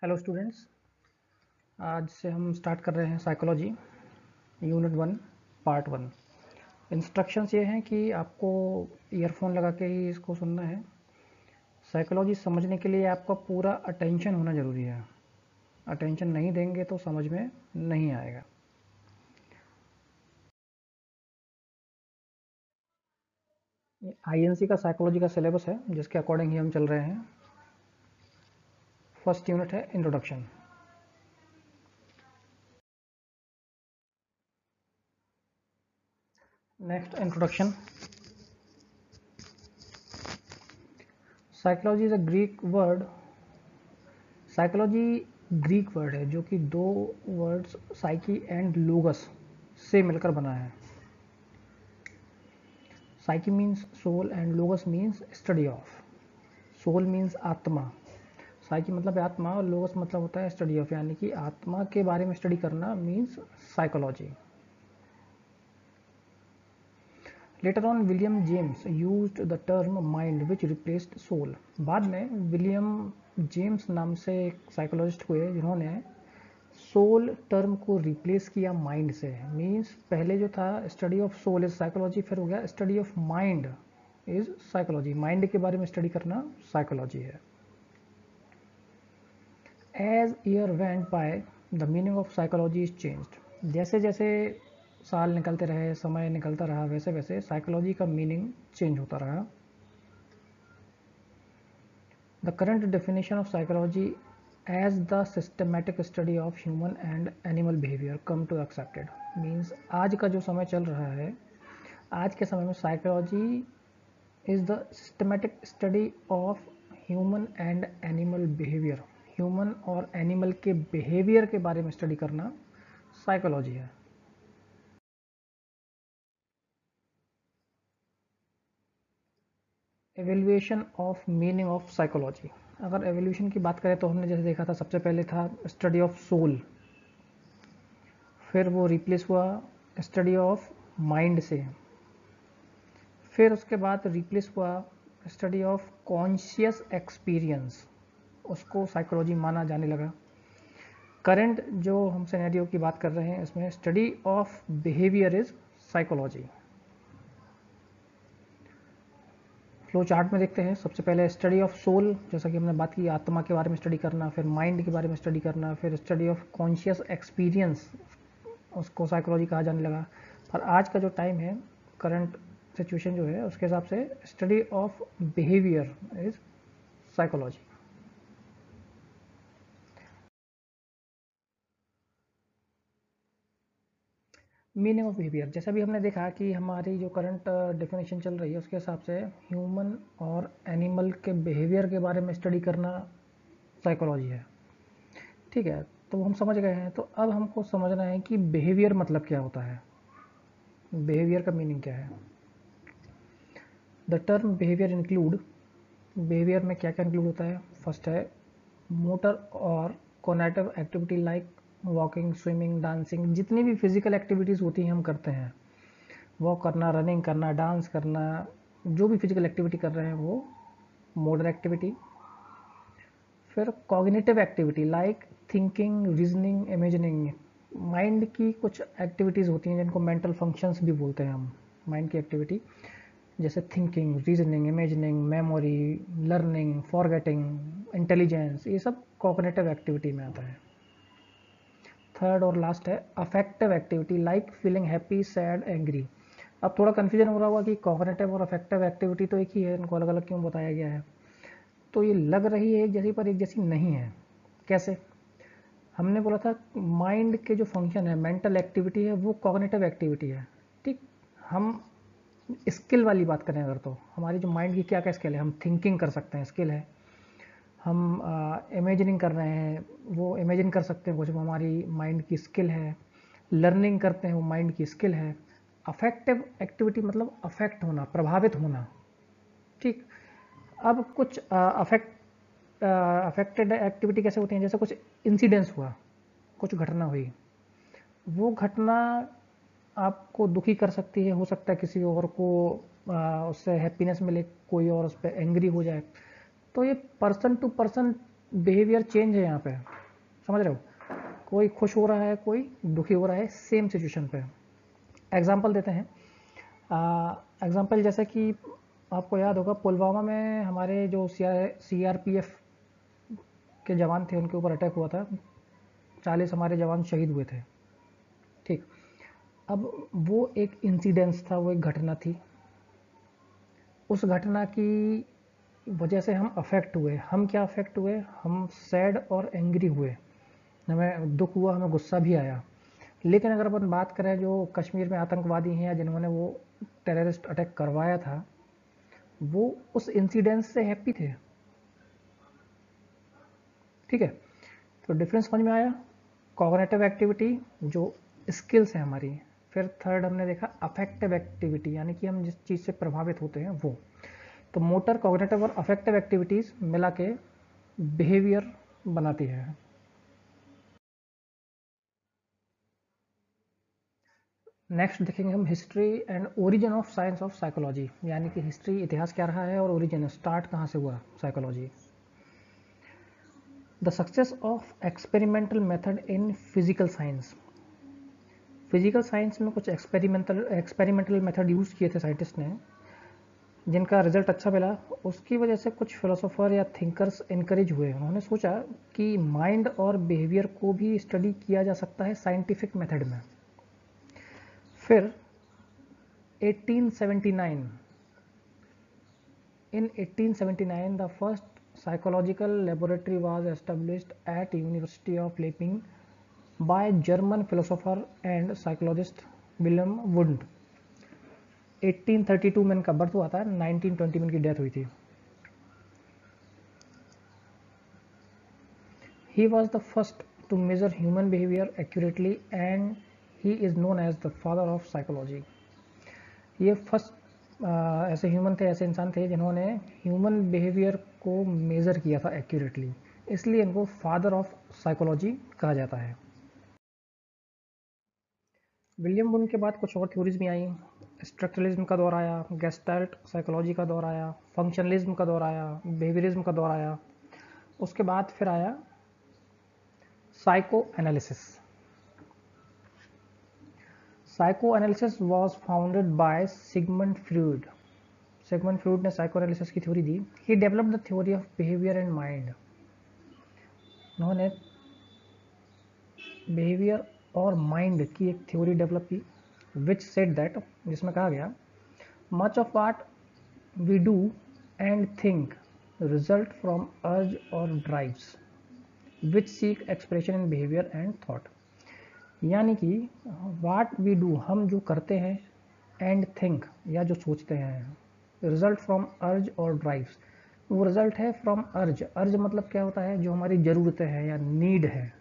Hello students, आज से हम स्टार्ट कर रहे हैं साइकोलॉजी यूनिट 1 पार्ट 1। इंस्ट्रक्शंस ये हैं कि आपको ईयरफोन लगा के ही इसको सुनना है। साइकोलॉजी समझने के लिए आपका पूरा अटेंशन होना ज़रूरी है। अटेंशन नहीं देंगे तो समझ में नहीं आएगा। ये आईएनसी का साइकोलॉजी का सिलेबस है जिसके अकॉर्डिंग ही हम चल रहे हैं। फर्स्ट यूनिट है introduction. Next introduction. Psychology is a Greek word. Psychology Greek word है जो कि दो वर्ड्स साइकी एंड लोगस से मिलकर बना है। Psyche means soul and logos means study of. Soul means आत्मा, साइकी मतलब आत्मा और लोगस मतलब होता है स्टडी ऑफ, यानी कि आत्मा के बारे में स्टडी करना means psychology. Later on William James used the term mind which replaced soul. बाद में विलियम जेम्स नाम से एक साइकोलॉजिस्ट हुए जिन्होंने सोल टर्म को रिप्लेस किया माइंड से। मीन्स पहले जो था study of soul is psychology, फिर हो गया study of mind is psychology. Mind के बारे में स्टडी करना साइकोलॉजी है। As year went by the meaning of psychology is changed. जैसे जैसे साल निकलते रहे, समय निकलता रहा, वैसे वैसे साइकोलॉजी का मीनिंग चेंज होता रहा। The current definition of psychology as the systematic study of human and animal behaviour come to accepted. Means आज का जो समय चल रहा है, आज के समय में psychology is the systematic study of human and animal behaviour. Human और एनिमल के बिहेवियर के बारे में स्टडी करना साइकोलॉजी है। Evaluation of meaning of psychology. अगर एवोल्यूशन की बात करें तो हमने जैसे देखा था, सबसे पहले था स्टडी ऑफ सोल, फिर वो रिप्लेस हुआ स्टडी ऑफ माइंड से, फिर उसके बाद रिप्लेस हुआ स्टडी ऑफ कॉन्शियस एक्सपीरियंस, उसको साइकोलॉजी माना जाने लगा। करंट जो हम सिनेरियो की बात कर रहे हैं इसमें study of behaviour is psychology. Flow chart में देखते हैं, सबसे पहले स्टडी ऑफ सोल, जैसा कि हमने बात की आत्मा के बारे में स्टडी करना, फिर माइंड के बारे में स्टडी करना, फिर स्टडी ऑफ कॉन्शियस एक्सपीरियंस, उसको साइकोलॉजी कहा जाने लगा। पर आज का जो टाइम है, करंट सिचुएशन जो है, उसके हिसाब से study of behaviour is psychology. Meaning of behaviour, जैसा भी हमने देखा कि हमारी जो करंट डेफिनेशन चल रही है उसके हिसाब से ह्यूमन और एनिमल के बिहेवियर के बारे में स्टडी करना साइकोलॉजी है। ठीक है, तो हम समझ गए हैं। तो अब हमको समझना है कि बिहेवियर मतलब क्या होता है, बिहेवियर का मीनिंग क्या है। The term behaviour include, behaviour में क्या क्या इंक्लूड होता है। फर्स्ट है मोटर और cognitive activity like walking, swimming, dancing. जितनी भी फिजिकल एक्टिविटीज़ होती हैं हम करते हैं, वॉक करना, रनिंग करना, डांस करना, जो भी फिजिकल एक्टिविटी कर रहे हैं वो मोटर एक्टिविटी। फिर cognitive activity like thinking, reasoning, imagining. Mind की कुछ एक्टिविटीज़ होती हैं जिनको मेंटल फंक्शंस भी बोलते हैं हम। माइंड की एक्टिविटी जैसे thinking, reasoning, imagining, memory, learning, forgetting, intelligence, ये सब कॉग्निटिव एक्टिविटी में आता है। थर्ड और लास्ट है affective activity like feeling happy, sad, angry. अब थोड़ा कन्फ्यूजन हो रहा होगा कि कॉग्निटिव और अफेक्टिव एक्टिविटी तो एक ही है, इनको अलग अलग क्यों बताया गया है। तो ये लग रही है एक जैसी पर एक जैसी नहीं है। कैसे? हमने बोला था माइंड के जो फंक्शन है, मेंटल एक्टिविटी है, वो कॉग्निटिव एक्टिविटी है। ठीक, हम स्किल वाली बात करें अगर, तो हमारी जो माइंड की क्या क्या स्किल है, हम थिंकिंग कर सकते हैं, स्किल है। हम इमेजिनिंग कर रहे हैं, वो इमेजिन कर सकते हैं कुछ, वो हमारी माइंड की स्किल है। लर्निंग करते हैं, वो माइंड की स्किल है। अफेक्टिव एक्टिविटी मतलब अफेक्ट होना, प्रभावित होना। ठीक, अब कुछ अफेक्टेड एक्टिविटी कैसे होती हैं, जैसे कुछ इंसिडेंस हुआ, कुछ घटना हुई, वो घटना आपको दुखी कर सकती है, हो सकता है किसी और को उससे हैप्पीनेस मिले, कोई और उस पर एंग्री हो जाए। तो ये person to person behaviour change है यहाँ पे, समझ रहे हो, कोई खुश हो रहा है कोई दुखी हो रहा है सेम सिचुएशन पे। एग्जाम्पल देते हैं, एग्जाम्पल जैसे कि आपको याद होगा पुलवामा में हमारे जो CRPF के जवान थे उनके ऊपर अटैक हुआ था, 40 हमारे जवान शहीद हुए थे। ठीक, अब वो एक इंसिडेंस था, वो एक घटना थी। उस घटना की वजह से हम अफेक्ट हुए। हम क्या अफेक्ट हुए, हम सैड और एंग्री हुए, हमें दुख हुआ, हमें गुस्सा भी आया। लेकिन अगर अपन बात करें जो कश्मीर में आतंकवादी हैं या जिन्होंने वो टेररिस्ट अटैक करवाया था, वो उस इंसिडेंस से हैप्पी थे। ठीक है, तो डिफरेंस समझ में आया। कॉग्निटिव एक्टिविटी जो स्किल्स हैं हमारी। फिर थर्ड हमने देखा अफेक्टिव एक्टिविटी, यानी कि हम जिस चीज़ से प्रभावित होते हैं वो। तो मोटर, कॉग्निटिव और अफेक्टिव एक्टिविटीज़ मिला के बिहेवियर बनाती है। नेक्स्ट देखेंगे हम history and origin of science of psychology, यानी कि हिस्ट्री, इतिहास क्या रहा है और ओरिजिन स्टार्ट कहाँ से हुआ psychology. The success of experimental method in physical science. Physical science में कुछ एक्सपेरिमेंटल मेथड यूज़ किए थे साइंटिस्ट ने, जिनका रिजल्ट अच्छा मिला। उसकी वजह से कुछ फिलोसोफर या थिंकर्स इनकरेज हुए। उन्होंने सोचा कि माइंड और बिहेवियर को भी स्टडी किया जा सकता है साइंटिफिक मेथड में। फिर 1879, in 1879 the first psychological laboratory was established at University of Leipzig by German philosopher and psychologist Wilhelm Wundt। 1832 में इनका बर्थ हुआ था, 1920 में इनकी डेथ हुई थी। He was the first to measure human behavior accurately and he is known as the father of psychology। ये first ऐसे ह्यूमन थे, ऐसे इंसान थे जिन्होंने ह्यूमन बिहेवियर को मेज़र किया था एक्यूरेटली, इसलिए इनको फादर ऑफ साइकोलॉजी कहा जाता है। विलियम वुंड के बाद कुछ और थ्योरीज भी आई। स्ट्रक्चरलिज्म का दौर आया, गेस्टाल्ट साइकोलॉजी का दौर आया, फंक्शनलिज्म का दौर आया, बिहेवियरिज्म का दौर आया। उसके बाद फिर आया psycho analysis. Psycho analysis was founded by Sigmund Freud. Sigmund Freud ने साइको एनालिसिस की थ्योरी दी। He developed the theory of behaviour and mind. उन्होंने बिहेवियर और माइंड की एक थ्योरी डेवलप की, विच सेड दैट, जिसमें कहा गया much of what we do and think result from urge और drives which seek expression in behaviour and thought. यानी कि व्हाट वी डू, हम जो करते हैं, एंड थिंक, या जो सोचते हैं, रिजल्ट फ्रॉम अर्ज और ड्राइव्स, वो रिजल्ट है फ्रॉम अर्ज। अर्ज मतलब क्या होता है, जो हमारी ज़रूरतें हैं या नीड है।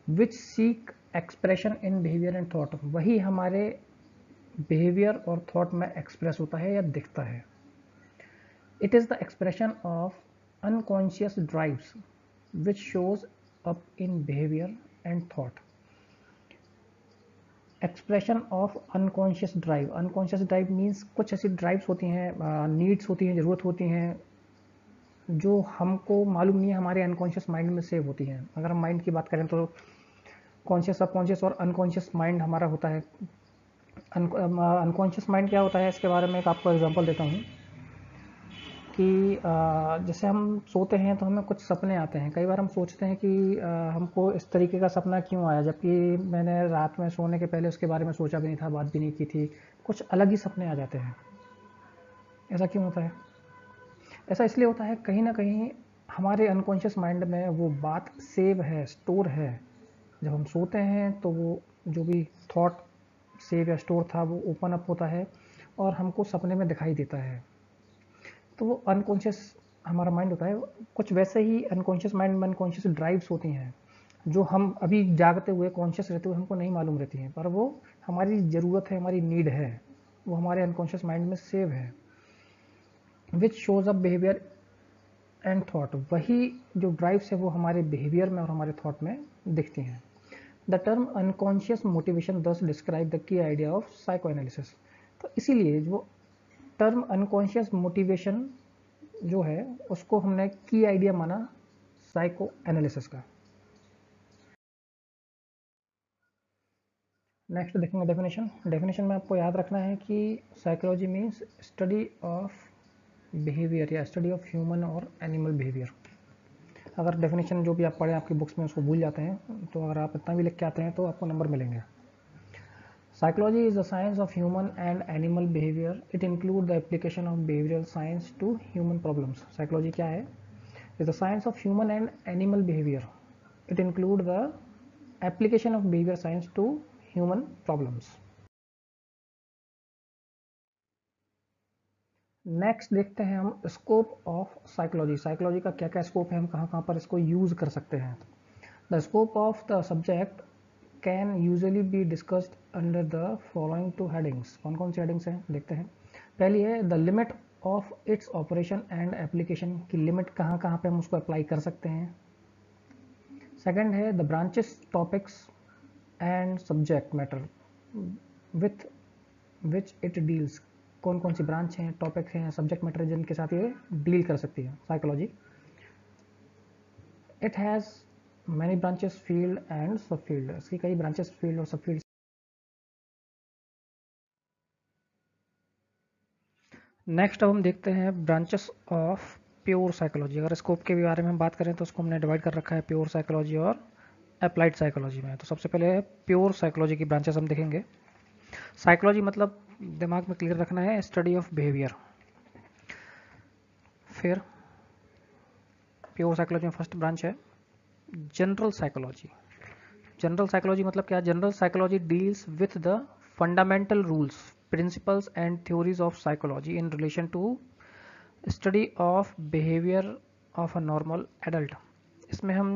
Which seek expression in behaviour and thought, वही हमारे बिहेवियर और थॉट में एक्सप्रेस होता है या दिखता है। It is the expression of unconscious drives which shows up in behaviour and thought. Expression of unconscious drive. Unconscious drive means कुछ ऐसी ड्राइव्स होती हैं, नीड्स होती हैं, ज़रूरत होती हैं, जो हमको मालूम नहीं है, हमारे अनकॉन्शियस माइंड में सेव होती हैं। अगर हम माइंड की बात करें तो कॉन्शियस, सबकॉन्शियस और अनकॉन्शियस माइंड हमारा होता है। अनकॉन्शियस माइंड क्या होता है, इसके बारे में एक आपको एग्जांपल देता हूँ कि जैसे हम सोते हैं तो हमें कुछ सपने आते हैं। कई बार हम सोचते हैं कि हमको इस तरीके का सपना क्यों आया, जबकि मैंने रात में सोने के पहले उसके बारे में सोचा भी नहीं था, बात भी नहीं की थी। कुछ अलग ही सपने आ जाते हैं। ऐसा क्यों होता है? ऐसा इसलिए होता है, कहीं ना कहीं हमारे अनकॉन्शियस माइंड में वो बात सेव है, स्टोर है। जब हम सोते हैं तो वो जो भी थॉट सेव या स्टोर था वो ओपन अप होता है और हमको सपने में दिखाई देता है। तो वो अनकॉन्शियस हमारा माइंड होता है। कुछ वैसे ही अनकॉन्शियस माइंड में अनकॉन्शियस ड्राइव्स होती हैं, जो हम अभी जागते हुए कॉन्शियस रहते हुए हमको नहीं मालूम रहती हैं, पर वो हमारी ज़रूरत है, हमारी नीड है, वो हमारे अनकॉन्शियस माइंड में सेव है। Which shows up behaviour and thought, वही जो ड्राइव्स है वो हमारे बिहेवियर में और हमारे थॉट में दिखती हैं। द टर्म अनकॉन्शियस मोटिवेशन दस describe the key idea of psycho analysis. तो इसीलिए जो टर्म अनकॉन्शियस मोटिवेशन जो है उसको हमने की आइडिया माना साइको एनालिसिस का। नेक्स्ट देखेंगे डेफिनेशन। डेफिनेशन में आपको याद रखना है कि psychology means study of behaviour या स्टडी ऑफ ह्यूमन और एनिमल बिहेवियर। अगर डेफिनेशन जो भी आप पढ़ें आपकी बुक्स में उसको भूल जाते हैं तो अगर आप इतना भी लिख के आते हैं तो आपको नंबर मिलेंगे। Psychology is the science of human and animal behaviour. It include the application of behavioural science to human problems. Psychology क्या है? Is the science of human and animal behaviour. It include the application of behaviour science to human problems. Next देखते हैं हम scope of psychology. Psychology का क्या क्या scope है, हम कहाँ कहाँ पर इसको यूज कर सकते हैं। The scope of the subject can usually be discussed under the following two headings. कौन कौन सी हेडिंग्स हैं देखते हैं। पहली है the limit of its operation and application, की लिमिट कहाँ कहाँ पे हम उसको अप्लाई कर सकते हैं। सेकंड है the branches, topics and subject matter with which it deals, कौन कौन सी ब्रांच हैं, टॉपिक हैं, सब्जेक्ट मैटर जिनके साथ ये डील कर सकती है psychology. It has many branches, field and सब फील्ड, इसकी कई ब्रांचेस, फील्ड और सब फील्ड। नेक्स्ट अब हम देखते हैं ब्रांचेस ऑफ प्योर साइकोलॉजी। अगर स्कोप के बारे में हम बात करें तो उसको हमने डिवाइड कर रखा है प्योर साइकोलॉजी और अप्लाइड साइकोलॉजी में। तो सबसे पहले प्योर साइकोलॉजी की ब्रांचेस हम देखेंगे। साइकोलॉजी मतलब दिमाग में क्लियर रखना है स्टडी ऑफ बिहेवियर। फिर प्योर साइकोलॉजी में फर्स्ट ब्रांच है जनरल साइकोलॉजी। जनरल साइकोलॉजी मतलब क्या? General psychology deals with the fundamental rules, principles and theories of psychology in relation to study of behaviour of a normal adult. इसमें हम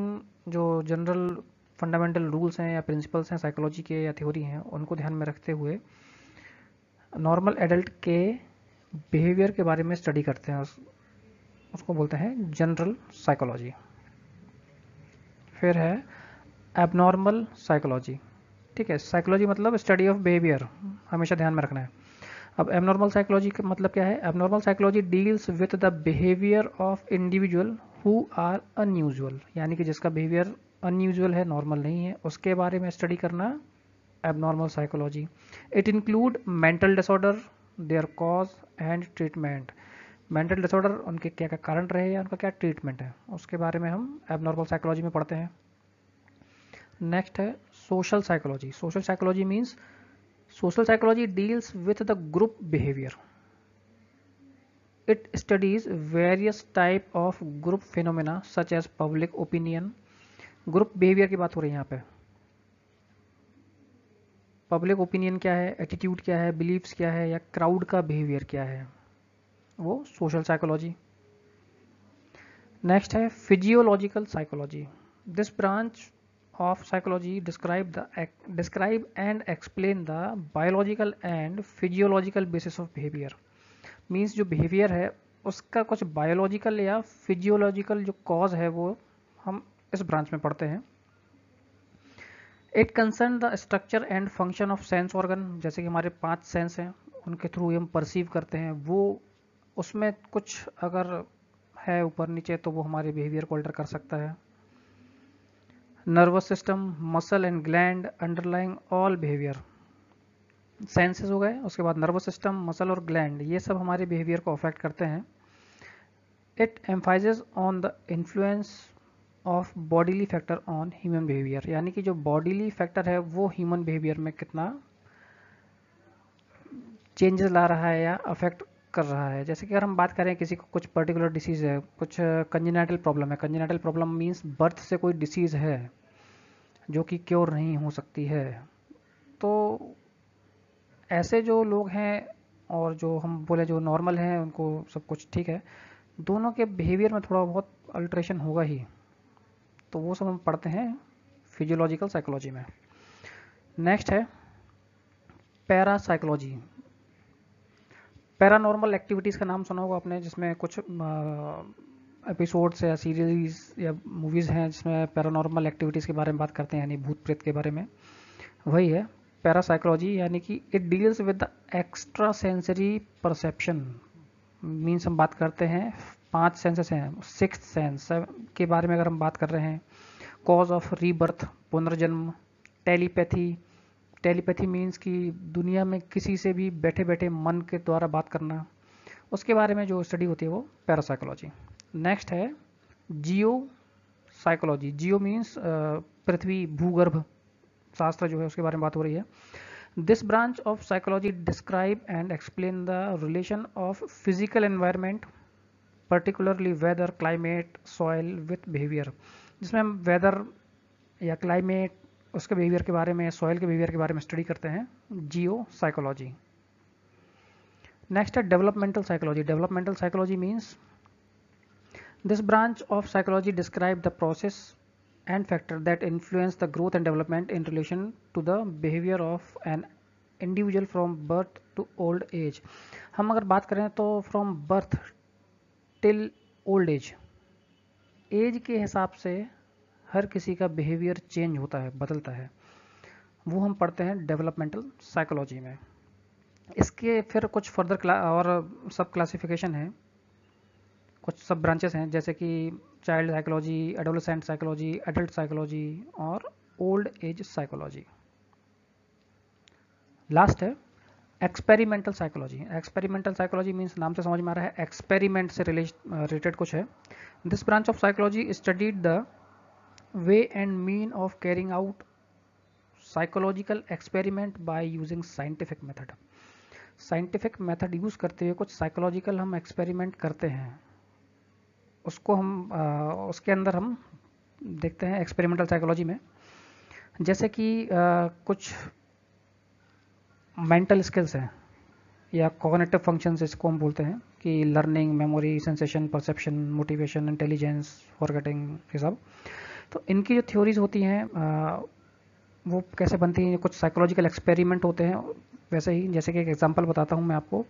जो general fundamental rules हैं या principles हैं psychology के या थ्योरी हैं उनको ध्यान में रखते हुए नॉर्मल एडल्ट के बिहेवियर के बारे में स्टडी करते हैं, उसको बोलते हैं जनरल साइकोलॉजी। फिर है एबनॉर्मल साइकोलॉजी। ठीक है, साइकोलॉजी मतलब स्टडी ऑफ बिहेवियर, हमेशा ध्यान में रखना है। अब एबनॉर्मल साइकोलॉजी का मतलब क्या है? Abnormal psychology deals with the behaviour of individual who are unusual, यानी कि जिसका बिहेवियर अनयूजुअल है, नॉर्मल नहीं है, उसके बारे में स्टडी करना abnormal psychology. It include mental disorder, their cause and treatment. Mental disorder उनके क्या क्या कारण रहे या उनका क्या ट्रीटमेंट है, उसके बारे में हम एबनॉर्मल साइकोलॉजी में पढ़ते हैं। नेक्स्ट है social psychology. Social psychology means social psychology deals with the group behaviour. It studies various type of group phenomena such as public opinion. Group behaviour की बात हो रही है यहाँ पे। पब्लिक ओपिनियन क्या है, एटीट्यूड क्या है, बिलीव्स क्या है, या क्राउड का बिहेवियर क्या है, वो सोशल साइकोलॉजी। नेक्स्ट है physiological psychology. This branch of psychology describe and explain the biological and physiological basis of behavior। Means जो बिहेवियर है उसका कुछ बायोलॉजिकल या फिजियोलॉजिकल जो कॉज है वो हम इस ब्रांच में पढ़ते हैं। It concern the structure and function of sense organ, जैसे कि हमारे 5 सेंस हैं उनके थ्रू हम परसीव करते हैं, वो उसमें कुछ अगर है ऊपर नीचे तो वो हमारे बिहेवियर को अल्टर कर सकता है। Nervous system, muscle and gland underlying all behaviour. Senses हो गए, उसके बाद नर्वस सिस्टम, मसल और ग्लैंड, ये सब हमारे बिहेवियर को अफेक्ट करते हैं। It emphasises on the influence of bodily factor on human behaviour, यानी कि जो बॉडीली फैक्टर है वो ह्यूमन बिहेवियर में कितना चेंजेस ला रहा है या अफेक्ट कर रहा है। जैसे कि अगर हम बात करें किसी को कुछ पर्टिकुलर डिसीज है, कुछ कंजेनाइटल प्रॉब्लम है, कंजेनाइटल प्रॉब्लम मीन्स बर्थ से कोई डिसीज है जो कि क्योर नहीं हो सकती है, तो ऐसे जो लोग हैं और जो हम बोले जो नॉर्मल हैं उनको सब कुछ ठीक है, दोनों के बिहेवियर में थोड़ा बहुत अल्ट्रेशन होगा ही, तो वो सब हम पढ़ते हैं फिजियोलॉजिकल साइकोलॉजी में। नेक्स्ट है पैरा साइकोलॉजी। पैरानॉर्मल एक्टिविटीज़ का नाम सुना होगा आपने, जिसमें कुछ एपिसोड्स या सीरीज या मूवीज़ हैं जिसमें पैरानॉर्मल एक्टिविटीज़ के बारे में बात करते हैं, यानी भूत प्रेत के बारे में, वही है पैरासाइकोलॉजी। यानी कि it deals with the extra sensory perception, means हम बात करते हैं 5 सेंसेस हैं, सिक्स्थ सेंस के बारे में अगर हम बात कर रहे हैं, कॉज ऑफ रीबर्थ, पुनर्जन्म, टेलीपैथी, टेलीपैथी मीन्स कि दुनिया में किसी से भी बैठे बैठे मन के द्वारा बात करना, उसके बारे में जो स्टडी होती है वो पैरासाइकोलॉजी। नेक्स्ट है जियो साइकोलॉजी। जियो मीन्स पृथ्वी, भूगर्भ शास्त्र जो है उसके बारे में बात हो रही है। This branch of psychology describe and explain the relation of physical environment particularly weather, climate, soil with behaviour, जिसमें हम वेदर या क्लाइमेट उसके बिहेवियर के बारे में, सॉइल के बिहेवियर के बारे में स्टडी करते हैं, जियो साइकोलॉजी। नेक्स्ट है developmental psychology. Developmental psychology means this branch of psychology describe the process and factor that influence the growth and development in relation to the behavior of an individual from birth to old age। हम अगर बात करें तो from birth till old age, age के हिसाब से हर किसी का बिहेवियर चेंज होता है, बदलता है, वो हम पढ़ते हैं डेवलपमेंटल साइकोलॉजी में। इसके फिर कुछ फर्दर और सब क्लासिफिकेशन है, कुछ सब ब्रांचेस हैं, जैसे कि child psychology, adolescent psychology, adult psychology और ओल्ड एज साइकोलॉजी। लास्ट है experimental psychology. Experimental psychology means नाम से समझ में आ रहा है एक्सपेरिमेंट से रिलेटेड कुछ है। This branch of psychology studied the way and mean of carrying out psychological experiment by using scientific method. Scientific method use करते हुए कुछ साइकोलॉजिकल हम एक्सपेरिमेंट करते हैं, उसको हम उसके अंदर हम देखते हैं एक्सपेरिमेंटल साइकोलॉजी में। जैसे कि कुछ मेंटल स्किल्स हैं या कॉग्निटिव फंक्शंस इसको हम बोलते हैं, कि learning, memory, sensation, perception, motivation, intelligence, forgetting, ये सब। तो इनकी जो थ्योरीज होती हैं वो कैसे बनती हैं, कुछ साइकोलॉजिकल एक्सपेरिमेंट होते हैं। वैसे ही जैसे कि एक एग्जांपल बताता हूँ मैं आपको,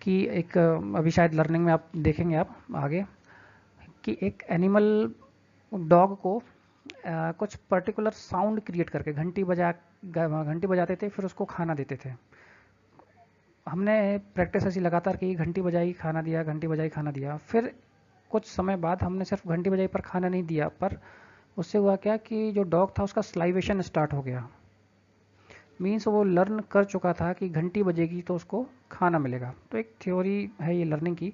कि एक अभी शायद लर्निंग में आप देखेंगे आप आगे, कि एक एनिमल डॉग को कुछ पर्टिकुलर साउंड क्रिएट करके घंटी बजाते थे, फिर उसको खाना देते थे। हमने प्रैक्टिस ऐसी लगातार की, घंटी बजाई खाना दिया, घंटी बजाई खाना दिया। फिर कुछ समय बाद हमने सिर्फ घंटी बजाई पर खाना नहीं दिया, पर उससे हुआ क्या कि जो डॉग था उसका स्लाइवेशन स्टार्ट हो गया। मीन्स वो लर्न कर चुका था कि घंटी बजेगी तो उसको खाना मिलेगा। तो एक थ्योरी है ये लर्निंग की,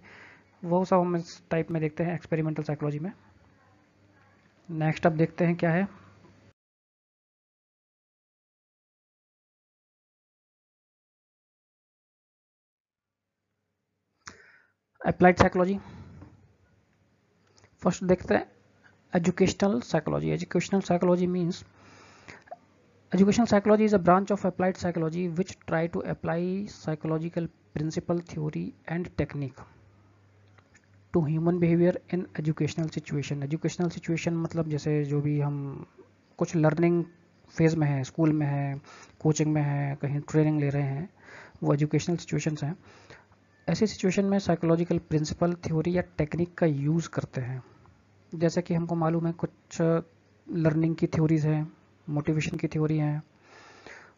वो सब हम इस टाइप में देखते हैं एक्सपेरिमेंटल साइकोलॉजी में। नेक्स्ट अब देखते हैं क्या है। Applied psychology. फर्स्ट देखते हैं educational psychology. Educational psychology means educational psychology is a branch of applied psychology which try to apply psychological principle, theory and technique to human behavior in educational situation। educational situation मतलब जैसे जो भी हम कुछ learning phase में है, school में है, कोचिंग में है, कहीं ट्रेनिंग ले रहे हैं, वो एजुकेशनल सिचुएशंस हैं। ऐसी सिचुएशन में साइकोलॉजिकल प्रिंसिपल, थ्योरी या टेक्निक का यूज़ करते हैं। जैसे कि हमको मालूम है कुछ लर्निंग की थ्योरीज हैं, मोटिवेशन की थ्योरी हैं,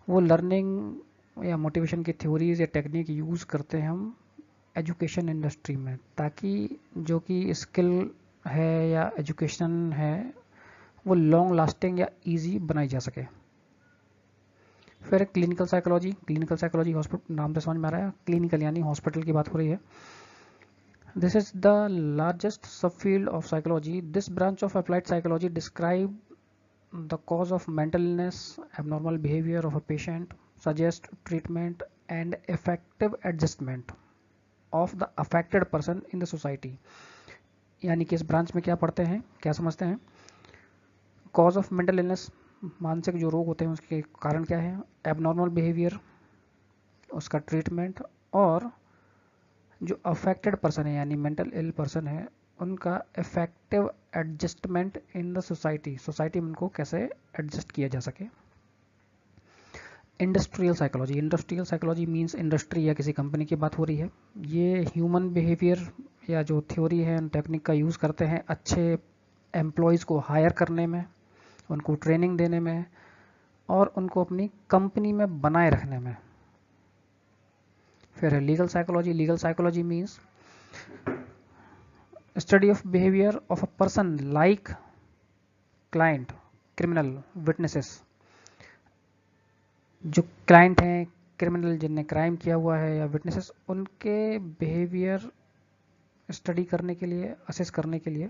वो लर्निंग या मोटिवेशन की थ्योरीज या टेक्निक यूज़ करते हैं हम एजुकेशन इंडस्ट्री में, ताकि जो कि स्किल है या एजुकेशन है वो लॉन्ग लास्टिंग या इजी बनाई जा सके। फिर clinical psychology. Clinical psychology hospital, नाम से समझ में आ रहा है, क्लिनिकल यानी हॉस्पिटल की बात हो रही है। दिस इज द लार्जेस्ट सब field of psychology. This branch of applied psychology describe the cause of mental illness, abnormal behavior of a patient, suggest treatment and effective adjustment of the affected person in the society। यानी कि इस branch में क्या पढ़ते हैं, क्या समझते हैं, कॉज ऑफ मेंटल इलनेस, मानसिक जो रोग होते हैं उसके कारण क्या है, एबनॉर्मल बिहेवियर, उसका ट्रीटमेंट, और जो अफेक्टेड पर्सन है यानी मेंटल इल पर्सन है उनका effective adjustment in the society, society में उनको कैसे एडजस्ट किया जा सके। Industrial psychology. Industrial psychology means industry या किसी कंपनी की बात हो रही है। ये ह्यूमन बिहेवियर या जो थ्योरी है टेक्निक का यूज़ करते हैं अच्छे एम्प्लॉयज़ को हायर करने में, उनको ट्रेनिंग देने में और उनको अपनी कंपनी में बनाए रखने में। फिर है legal psychology. Legal psychology means study of behaviour of a person like client, criminal, witnesses. जो क्लाइंट हैं, क्रिमिनल जिनने क्राइम किया हुआ है, या विटनेसेस, उनके बिहेवियर स्टडी करने के लिए, असेस करने के लिए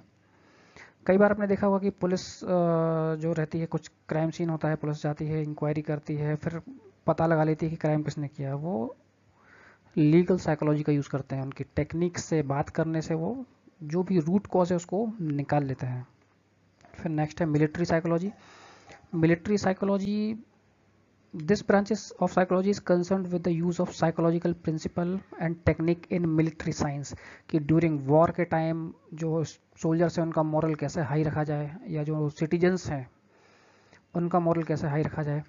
कई बार आपने देखा होगा कि पुलिस जो रहती है, कुछ क्राइम सीन होता है, पुलिस जाती है, इंक्वायरी करती है, फिर पता लगा लेती है कि क्राइम किसने किया। वो लीगल साइकोलॉजी का यूज़ करते हैं, उनकी टेक्निक से बात करने से वो जो भी रूट कॉज है उसको निकाल लेते हैं। फिर नेक्स्ट है military psychology. Military psychology, this branch of psychology is concerned with the use of psychological principle and technique in military science, कि ड्यूरिंग वॉर के टाइम जो सोल्जर्स हैं उनका मॉरल कैसे हाई रखा जाए, या जो सिटीजन्स हैं उनका मॉरल कैसे हाई रखा जाए।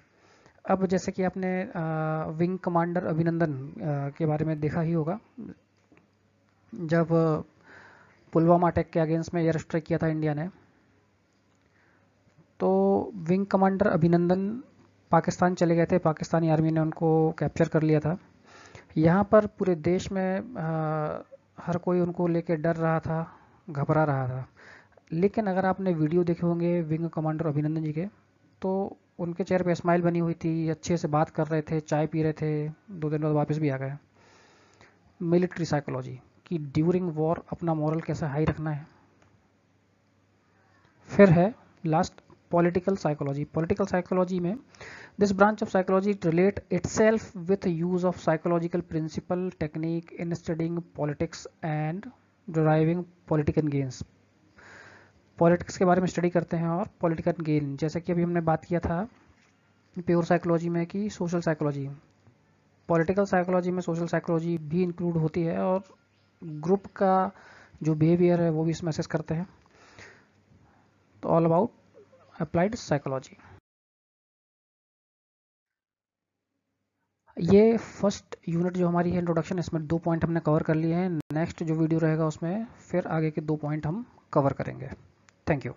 अब जैसे कि आपने विंग कमांडर अभिनंदन के बारे में देखा ही होगा, जब पुलवामा अटैक के अगेंस्ट में एयर स्ट्राइक किया था इंडिया ने, तो विंग कमांडर अभिनंदन पाकिस्तान चले गए थे, पाकिस्तानी आर्मी ने उनको कैप्चर कर लिया था। यहाँ पर पूरे देश में हर कोई उनको लेके डर रहा था, घबरा रहा था। लेकिन अगर आपने वीडियो देखे होंगे विंग कमांडर अभिनंदन जी के, तो उनके चेहरे पे स्माइल बनी हुई थी, अच्छे से बात कर रहे थे, चाय पी रहे थे, 2 दिन बाद वापस भी आ गए। मिलिट्री साइकोलॉजी कि ड्यूरिंग वॉर अपना मॉरल कैसे हाई रखना है। फिर है last political psychology. Political psychology में this branch of psychology relate itself with use of psychological principle technique in studying politics and driving political gains. Politics के बारे में स्टडी करते हैं और पॉलिटिकल गेन, जैसे कि अभी हमने बात किया था प्योर साइकोलॉजी में कि सोशल साइकोलॉजी, पॉलिटिकल साइकोलॉजी में सोशल साइकोलॉजी भी इंक्लूड होती है, और ग्रुप का जो बिहेवियर है वो भी इसमें असेस करते हैं। तो ऑल अबाउट अप्लाइड साइकोलॉजी। ये फर्स्ट यूनिट जो हमारी है इंट्रोडक्शन, इसमें 2 पॉइंट हमने कवर कर लिए हैं। नेक्स्ट जो वीडियो रहेगा उसमें फिर आगे के 2 पॉइंट हम कवर करेंगे। Thank you.